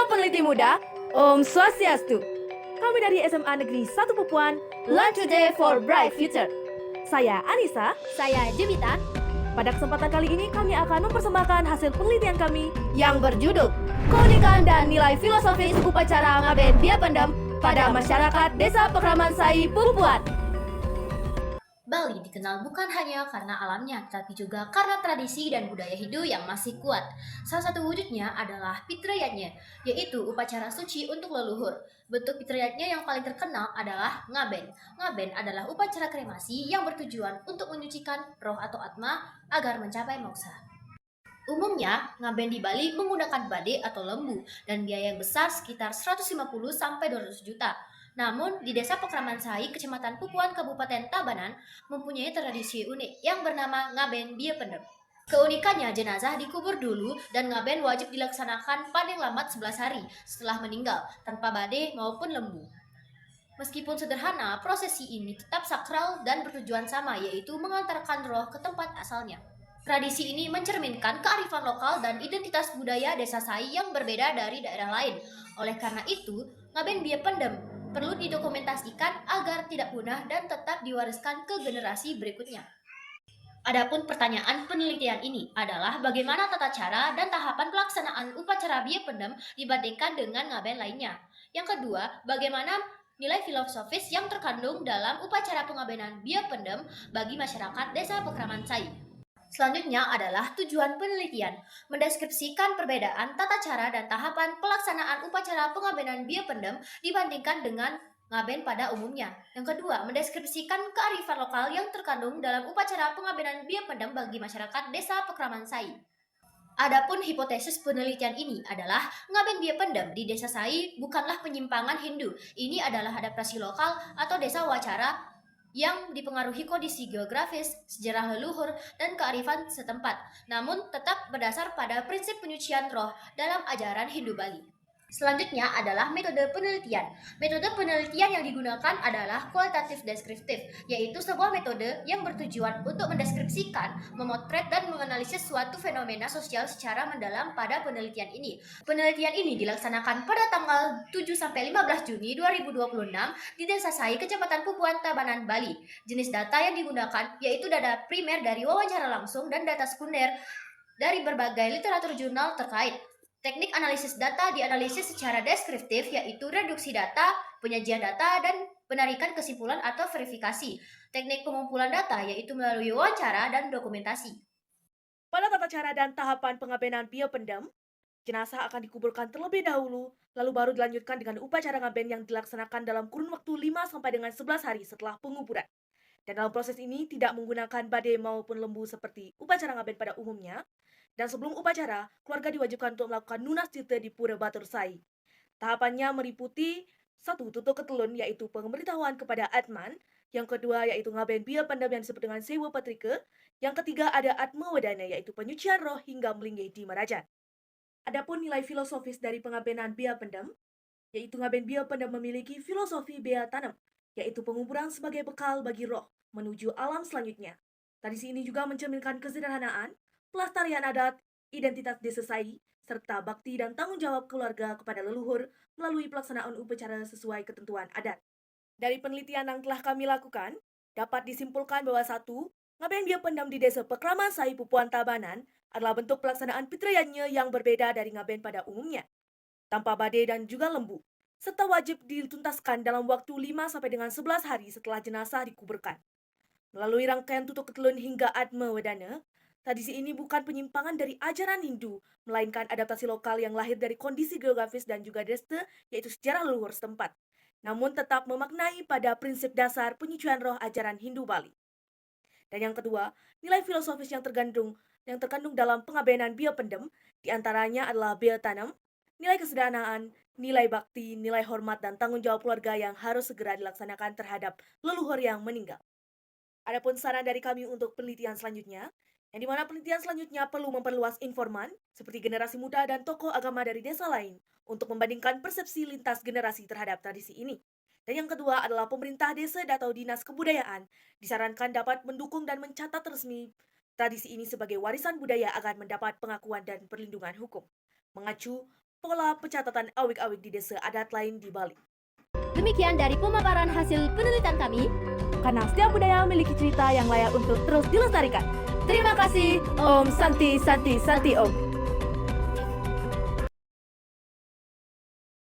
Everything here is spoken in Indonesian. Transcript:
Halo peneliti muda, Om Swastiastu. Kami dari SMA Negeri 1 Pupuan, Learn Today for Bright Future. Saya Anissa. Saya Jemita. Pada kesempatan kali ini kami akan mempersembahkan hasil penelitian kami yang berjudul Keunikan dan Nilai Filosofis Upacara Ngaben Bia Pendem pada Masyarakat Desa Pekraman Sai, Pupuan. Bali dikenal bukan hanya karena alamnya, tapi juga karena tradisi dan budaya Hindu yang masih kuat. Salah satu wujudnya adalah Pitrayatnya, yaitu upacara suci untuk leluhur. Bentuk Pitrayatnya yang paling terkenal adalah Ngaben. Ngaben adalah upacara kremasi yang bertujuan untuk menyucikan roh atau atma agar mencapai moksa. Umumnya, ngaben di Bali menggunakan bade atau lembu dan biaya yang besar sekitar 150 sampai 200 juta. Namun, di Desa Pekraman Sai, Kecamatan Pupuan, Kabupaten Tabanan, mempunyai tradisi unik yang bernama ngaben bia pendem. Keunikannya, jenazah dikubur dulu dan ngaben wajib dilaksanakan paling lambat 11 hari setelah meninggal, tanpa bade maupun lembu. Meskipun sederhana, prosesi ini tetap sakral dan bertujuan sama, yaitu mengantarkan roh ke tempat asalnya. Tradisi ini mencerminkan kearifan lokal dan identitas budaya desa Sai yang berbeda dari daerah lain. Oleh karena itu, ngaben bia pendem perlu didokumentasikan agar tidak punah dan tetap diwariskan ke generasi berikutnya. Adapun pertanyaan penelitian ini adalah bagaimana tata cara dan tahapan pelaksanaan upacara bia pendem dibandingkan dengan ngaben lainnya. Yang kedua, bagaimana nilai filosofis yang terkandung dalam upacara pengabenan bia pendem bagi masyarakat Desa Pekraman Sai. Selanjutnya adalah tujuan penelitian, mendeskripsikan perbedaan tata cara dan tahapan pelaksanaan upacara pengabenan bia pendem dibandingkan dengan ngaben pada umumnya. Yang kedua, mendeskripsikan kearifan lokal yang terkandung dalam upacara pengabenan bia pendem bagi masyarakat Desa Pekraman Sai. Adapun hipotesis penelitian ini adalah ngaben bia pendem di Desa Sai bukanlah penyimpangan Hindu. Ini adalah adaptasi lokal atau desa wacara yang dipengaruhi kondisi geografis, sejarah leluhur, dan kearifan setempat, namun tetap berdasar pada prinsip penyucian roh dalam ajaran Hindu Bali. Selanjutnya adalah metode penelitian. Metode penelitian yang digunakan adalah kualitatif deskriptif, yaitu sebuah metode yang bertujuan untuk mendeskripsikan, memotret, dan menganalisis suatu fenomena sosial secara mendalam pada penelitian ini. Penelitian ini dilaksanakan pada tanggal 7-15 Juni 2026 di Desa Sai, Kecamatan Pupuan, Tabanan, Bali. Jenis data yang digunakan yaitu data primer dari wawancara langsung dan data sekunder dari berbagai literatur jurnal terkait. Teknik analisis data dianalisis secara deskriptif, yaitu reduksi data, penyajian data, dan penarikan kesimpulan atau verifikasi. Teknik pengumpulan data yaitu melalui wawancara dan dokumentasi. Pada tata cara dan tahapan pengabenan bia pendem, jenazah akan dikuburkan terlebih dahulu, lalu baru dilanjutkan dengan upacara ngaben yang dilaksanakan dalam kurun waktu 5 sampai dengan 11 hari setelah penguburan. Dan dalam proses ini tidak menggunakan badai maupun lembu seperti upacara ngaben pada umumnya. Dan sebelum upacara, keluarga diwajibkan untuk melakukan nunas tirta di Pura Batur Sai. Tahapannya meliputi 1. Tutuk ketelun, yaitu pemberitahuan kepada Atman. Yang kedua yaitu ngaben bia pendem yang disebut dengan Sewa Patrika. Yang ketiga ada Atma Wadana, yaitu penyucian roh hingga melinggih di Marajan. Adapun nilai filosofis dari pengabenan bia pendem, yaitu ngaben bia pendem memiliki filosofi bia tanam, yaitu penguburan sebagai bekal bagi roh menuju alam selanjutnya. Tradisi ini juga mencerminkan kesederhanaan, pelestarian adat, identitas desa Sai, serta bakti dan tanggung jawab keluarga kepada leluhur melalui pelaksanaan upacara sesuai ketentuan adat. Dari penelitian yang telah kami lakukan, dapat disimpulkan bahwa 1. Ngaben bia pendem di Desa Pekraman Sai, Pupuan Tabanan adalah bentuk pelaksanaan pitrayatnya yang berbeda dari ngaben pada umumnya, tanpa badai dan juga lembu, serta wajib dituntaskan dalam waktu 5 sampai dengan 11 hari setelah jenazah dikuburkan. Melalui rangkaian tutuk ketelun hingga Atma Wadana, tradisi ini bukan penyimpangan dari ajaran Hindu, melainkan adaptasi lokal yang lahir dari kondisi geografis dan juga desa, yaitu sejarah leluhur setempat, namun tetap memaknai pada prinsip dasar penyucian roh ajaran Hindu Bali. Dan yang kedua, nilai filosofis yang terkandung dalam pengabenan bia pendem, diantaranya adalah bia tanam, nilai kesederhanaan, nilai bakti, nilai hormat, dan tanggung jawab keluarga yang harus segera dilaksanakan terhadap leluhur yang meninggal. Adapun saran dari kami untuk penelitian selanjutnya, yang dimana penelitian selanjutnya perlu memperluas informan, seperti generasi muda dan tokoh agama dari desa lain, untuk membandingkan persepsi lintas generasi terhadap tradisi ini. Dan yang kedua adalah pemerintah desa atau dinas kebudayaan, disarankan dapat mendukung dan mencatat resmi tradisi ini sebagai warisan budaya agar mendapat pengakuan dan perlindungan hukum. Mengacu pola pencatatan awik-awik di desa adat lain di Bali. Demikian dari pemaparan hasil penelitian kami. Karena setiap budaya memiliki cerita yang layak untuk terus dilestarikan. Terima kasih. Om Santi Santi Santi Om.